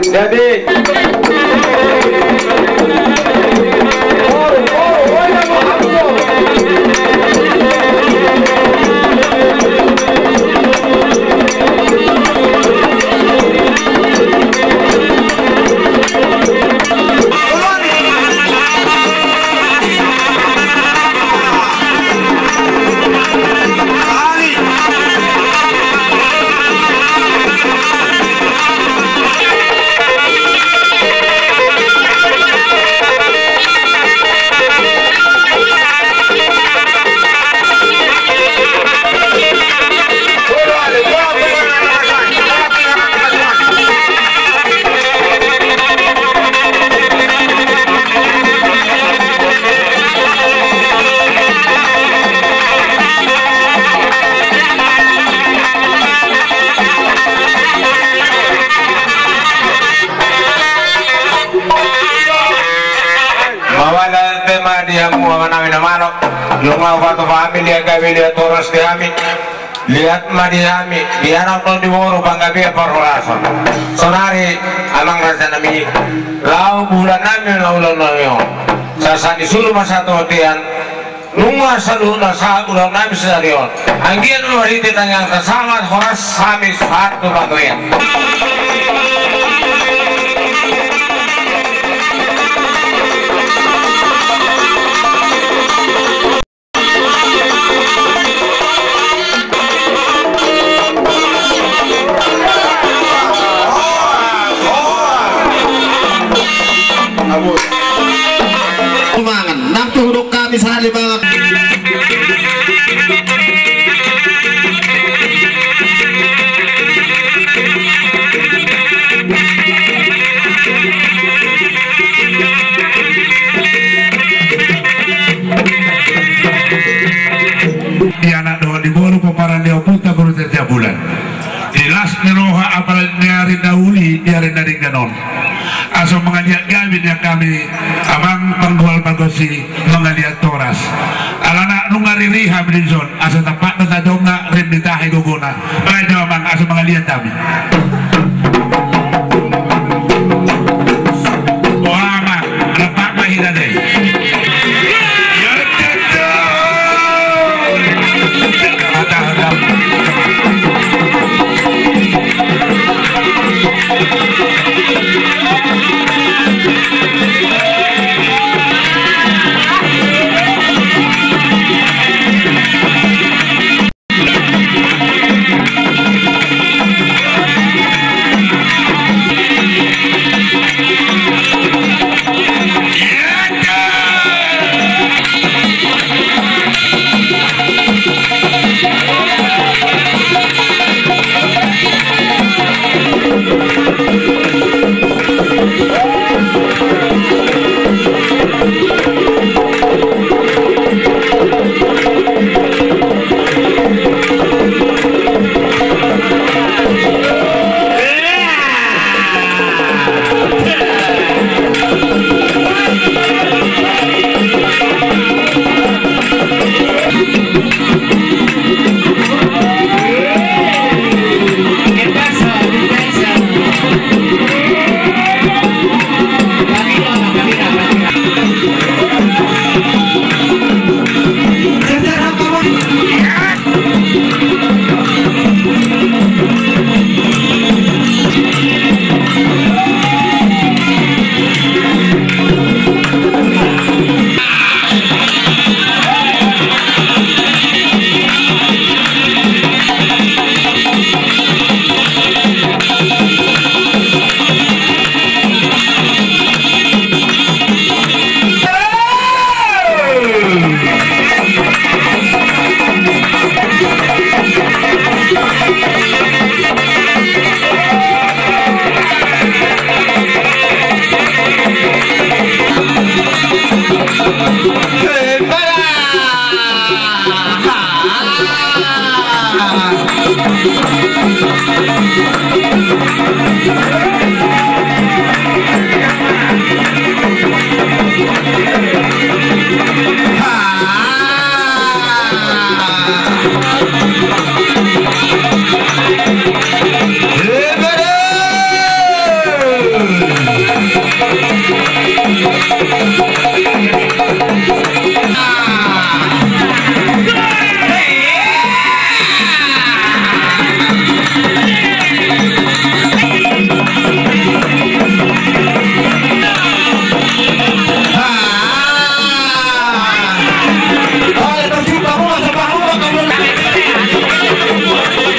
Jadi Lunga waktu familia kabilia toras diami lihat madiami dia nonton di woro bangga dia perolasan sonari amang raja nami lau bulan nami laulan nami sasani sulu masa totian lunga saluna sa ulang nami sedarion anggian luariti tanyang kasama horas sami satu bagian Kumangan, nanti huduk kami sehari banget. Di anak doa di bolu peparan dia putar guru setiap bulan. Jelas neroha apal nyari dauli nyari dari ganon. Asal mengajak kami yang kami abang penggual bagosi mengajak toras. Alana nungari riha brinson asal tapak nata domna rim ditahi gogona. Baiknya abang asal mengajak kami. Wah mah lepak mahira deh.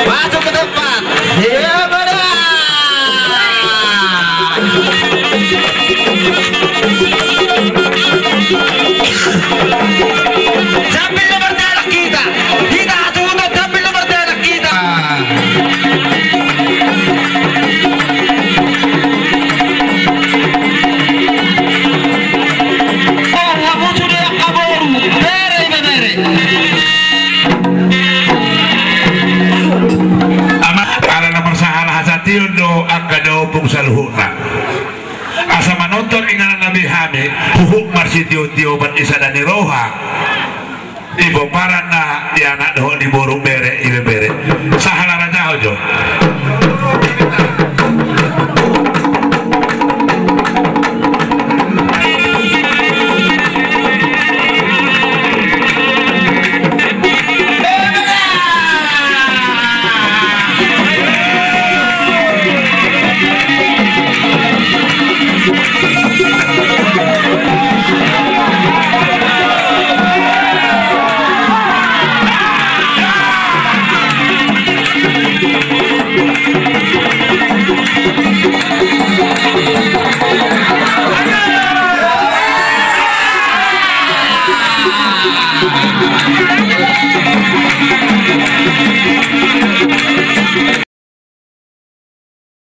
Masuk ke depan. Iya benar. Sambil nomor darah kita. Kita harus untuk sambil nomor darah kita. Oh, kamu sudah kabur. Bere. Ala nomor sahalah hasation do angka daupung saluhukna asa manonton ingana Nabi Hamid huhuk marsitio ban isa dan roha ibu parana di anak doh di borong bere ibe bere sahala raja ojo